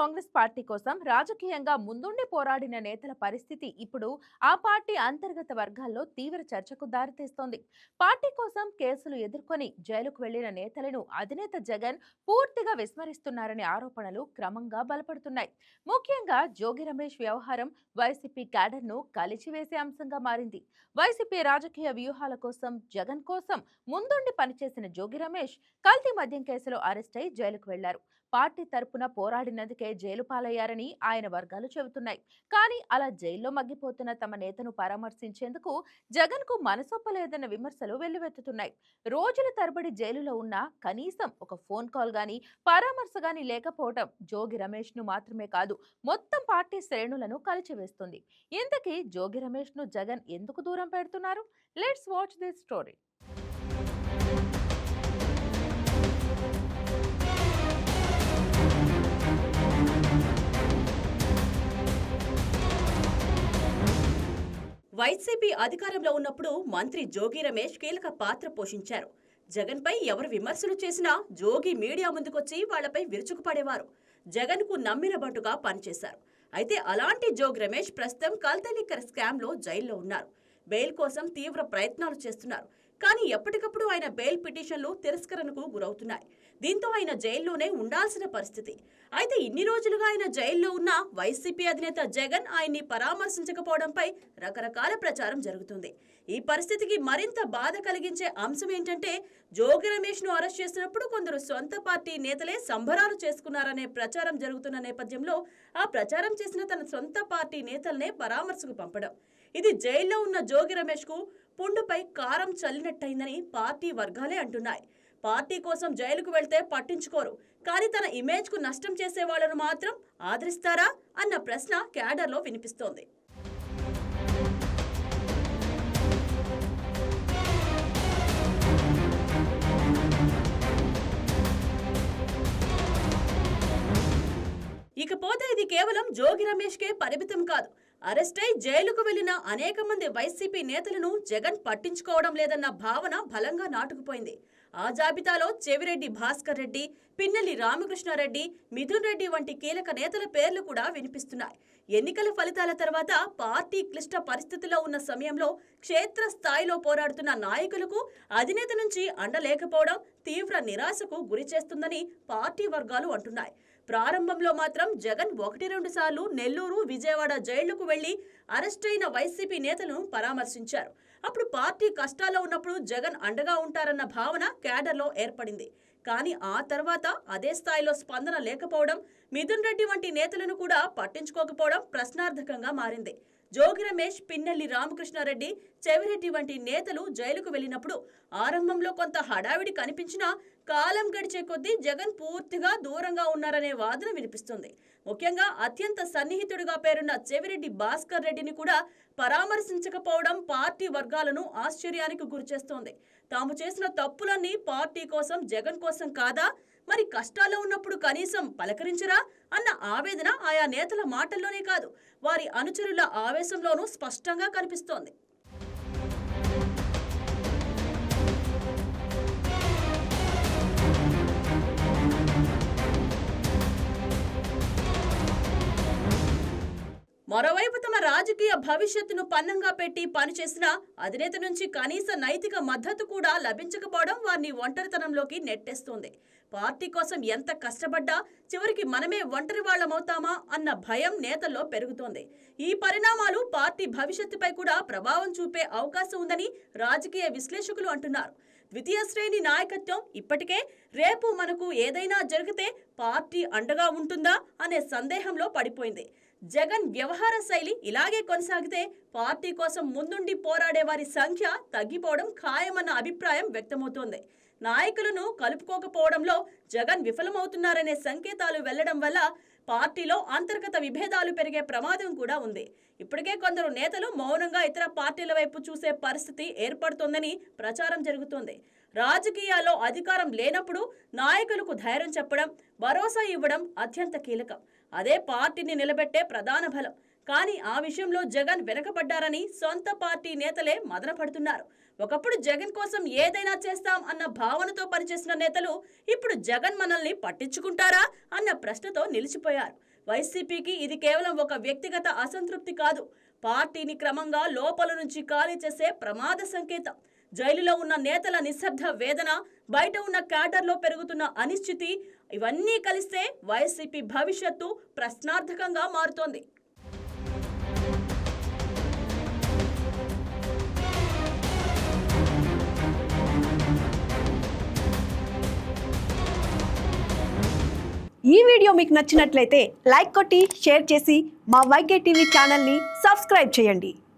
Congress party కోసం రాజకీయంగా ముందుండి పోరాడిన నేతల పరిస్థితి ఇప్పుడు ఆ పార్టీ అంతర్గత వర్గాల్లో తీవ్ర చర్చకు దారితీస్తోంది. పార్టీ కోసం కేసులు ఎదుర్కొని జైలుకు వెళ్లిన నేతలను అధినేత జగన్ పూర్తిగా విస్మరిస్తున్నారనే ఆరోపణలు క్రమంగా బలపడుతున్నాయి. ముఖ్యంగా జోగి రమేష్ వ్యవహారం వైసీపీ క్యాడర్ ను కలిచివేసే అంశంగా మారింది. వైసీపీ రాజకీయ వ్యూహాల కోసం జగన్ కోసం ముందుండి పనిచేసిన జోగి రమేష్ కల్తీ మద్యం కేసులో అరెస్ట్ అయి జైలుకు వెళ్లారు. పార్టీ తరపున పోరాడినందుకే జైలు పాలయ్యారని ఆయన వర్గాలు చెబుతున్నాయి. కానీ అలా జైల్లో మగ్గిపోతున్న తమ నేతను పరామర్శించేందుకు జగన్ కు మనసొప్పలేదన్న విమర్శలు వెల్లువెత్తుతున్నాయి. రోజుల తరబడి జైలులో ఉన్నా కనీసం ఒక ఫోన్ కాల్ గాని పరామర్శ గాని లేకపోవడం జోగి రమేష్ ను మాత్రమే కాదు, మొత్తం పార్టీ శ్రేణులను కలిచివేస్తుంది. ఇంతకీ జోగి రమేష్ ను జగన్ ఎందుకు దూరం పెడుతున్నారు? Let's watch this story. YCP అధికారంలో ఉన్నప్పుడు మంత్రి జోగి రమేష్ కీలక పాత్ర పోషించారు. జగన్పై ఎవరు విమర్శలు చేసినా జోగి మీడియా ముందుకొచ్చి వాళ్లపై విరుచుకుపడేవారు. జగన్కు నమ్మిన బంటుగా పనిచేశారు. అయితే అలాంటి జోగి రమేష్ ప్రస్తుతం కల్తీ లిక్కర్ స్కామ్లో జైల్లో ఉన్నారు. బెయిల్ కోసం తీవ్ర ప్రయత్నాలు చేస్తున్నారు. కానీ ఎప్పటికప్పుడు ఆయన బెయిల్ పిటిషన్లు తిరస్కరణకు గురవుతున్నాయి. దీంతో ఆయన జైల్లోనే ఉండాల్సిన పరిస్థితి. అయితే ఇన్ని రోజులుగా ఆయన జైల్లో ఉన్న వైసీపీ అధినేత జగన్ ఆయన్ని పరామర్శించకపోవడంపై రకరకాల ప్రచారం జరుగుతుంది. ఈ పరిస్థితికి మరింత బాధ కలిగించే అంశం ఏంటంటే, జోగి రమేష్ ను అరెస్ట్ చేసినప్పుడు కొందరు సొంత పార్టీ నేతలే సంబరాలు చేసుకున్నారనే ప్రచారం జరుగుతున్న నేపథ్యంలో ఆ ప్రచారం చేసిన తన సొంత పార్టీ నేతలనే పరామర్శకు పంపడం. ఇది జైల్లో ఉన్న జోగి రమేష్ కు పుండుపై కారం చల్లినట్టయిందని పార్టీ వర్గాలే అంటున్నాయి. పార్టీ కోసం జైలుకు వెళ్తే పట్టించుకోరు, కానీ తన ఇమేజ్ కు నష్టం చేసే వాళ్లను మాత్రం ఆదరిస్తారా అన్న ప్రశ్న క్యాడర్లో వినిపిస్తోంది. ఇకపోతే ఇది కేవలం జోగి రమేష్ కే పరిమితం కాదు. అరెస్ట్ అయి జైలుకు వెళ్లిన అనేక మంది వైసీపీ నేతలను జగన్ పట్టించుకోవడం లేదన్న భావన బలంగా నాటుకుపోయింది. ఆ జాబితాలో చెవిరెడ్డి భాస్కర్ రెడ్డి, పిన్నెల్లి రామకృష్ణారెడ్డి, మిథున్ రెడ్డి వంటి కీలక నేతల పేర్లు కూడా వినిపిస్తున్నాయి. ఎన్నికల ఫలితాల తర్వాత పార్టీ క్లిష్ట పరిస్థితిలో ఉన్న సమయంలో క్షేత్ర స్థాయిలో పోరాడుతున్న నాయకులకు అధినేత నుంచి అండలేకపోవడం తీవ్ర నిరాశకు గురిచేస్తుందని పార్టీ వర్గాలు అంటున్నాయి. ప్రారంభంలో మాత్రం జగన్ 1-2 సార్లు నెల్లూరు, విజయవాడ జైళ్లకు వెళ్లి అరెస్టైన వైసీపీ నేతలను పరామర్శించారు. అప్పుడు పార్టీ కష్టాల్లో ఉన్నప్పుడు జగన్ అండగా ఉంటారన్న భావన క్యాడర్లో ఏర్పడింది. కానీ ఆ తర్వాత అదే స్థాయిలో స్పందన లేకపోవడం, మిథున్ రెడ్డి వంటి నేతలను కూడా పట్టించుకోకపోవడం ప్రశ్నార్థకంగా మారింది. జోగి రమేష్, పిన్నెల్లి రామకృష్ణారెడ్డి, చెవిరెడ్డి వంటి నేతలు జైలుకు వెళ్లినప్పుడు ఆరంభంలో కొంత హడావిడి కనిపించినా కాలం గడిచే కొద్దీ జగన్ పూర్తిగా దూరంగా ఉన్నారనే వాదన వినిపిస్తుంది. ముఖ్యంగా అత్యంత సన్నిహితుడిగా పేరున్న చెవిరెడ్డి భాస్కర్ రెడ్డిని కూడా పరామర్శించకపోవడం పార్టీ వర్గాలను ఆశ్చర్యానికి గురిచేస్తోంది. తాము చేసిన తప్పులన్నీ పార్టీ కోసం, జగన్ కోసం కాదా? మరి కష్టాల్లో ఉన్నప్పుడు కనీసం పలకరించరా అన్న ఆవేదన ఆయా నేతల మాటల్లోనే కాదు, వారి అనుచరుల ఆవేశంలోనూ స్పష్టంగా కనిపిస్తోంది. మరోవైపు తమ రాజకీయ భవిష్యత్తును పన్నంగా పెట్టి పనిచేసిన అధినేత నుంచి కనీస నైతిక మద్దతు కూడా లభించకపోవడం వారిని ఒంటరితనంలోకి నెట్టేస్తోంది. పార్టీ కోసం ఎంత కష్టపడ్డా చివరికి మనమే ఒంటరి వాళ్లమవుతామా అన్న భయం నేతల్లో పెరుగుతోంది. ఈ పరిణామాలు పార్టీ భవిష్యత్తుపై కూడా ప్రభావం చూపే అవకాశం ఉందని రాజకీయ విశ్లేషకులు అంటున్నారు. ద్వితీయ శ్రేణి నాయకత్వం ఇప్పటికే రేపు మనకు ఏదైనా జరిగితే పార్టీ అండగా ఉంటుందా అనే సందేహంలో పడిపోయింది. జగన్ వ్యవహార శైలి ఇలాగే కొనసాగితే పార్టీ కోసం ముందుండి పోరాడే వారి సంఖ్య తగ్గిపోవడం ఖాయమన్న అభిప్రాయం వ్యక్తమవుతోంది. నాయకులను కలుపుకోకపోవడంలో జగన్ విఫలమవుతున్నారనే సంకేతాలు వెళ్లడం వల్ల పార్టీలో అంతర్గత విభేదాలు పెరిగే ప్రమాదం కూడా ఉంది. ఇప్పటికే కొందరు నేతలు మౌనంగా ఇతర పార్టీల వైపు చూసే పరిస్థితి ఏర్పడుతోందని ప్రచారం జరుగుతోంది. రాజకీయాల్లో అధికారం లేనప్పుడు నాయకులకు ధైర్యం చెప్పడం, భరోసా ఇవ్వడం అత్యంత కీలకం. అదే పార్టీని నిలబెట్టే ప్రధాన బలం. కానీ ఆ విషయంలో జగన్ వెనకబడ్డారని సొంత పార్టీ నేతలే మదనపడుతున్నారు. ఒకప్పుడు జగన్ కోసం ఏదైనా చేస్తాం అన్న భావనతో పనిచేసిన నేతలు ఇప్పుడు జగన్ మనల్ని పట్టించుకుంటారా అన్న ప్రశ్నతో నిలిచిపోయారు. వైసీపీకి ఇది కేవలం ఒక వ్యక్తిగత అసంతృప్తి కాదు, పార్టీని క్రమంగా లోపల నుంచి ఖాళీ చేసే ప్రమాద సంకేతం. జైలులో ఉన్న నేతల నిశ్శబ్ద వేదన, బయట ఉన్న క్యాడర్లో పెరుగుతున్న అనిశ్చితి, ఇవన్నీ కలిస్తే వైసీపీ భవిష్యత్తు ప్రశ్నార్థకంగా మారుతోంది. ఈ వీడియో మీకు నచ్చినట్లయితే లైక్ కొట్టి షేర్ చేసి మా వైకే టీవీ ఛానల్ని సబ్స్క్రైబ్ చేయండి.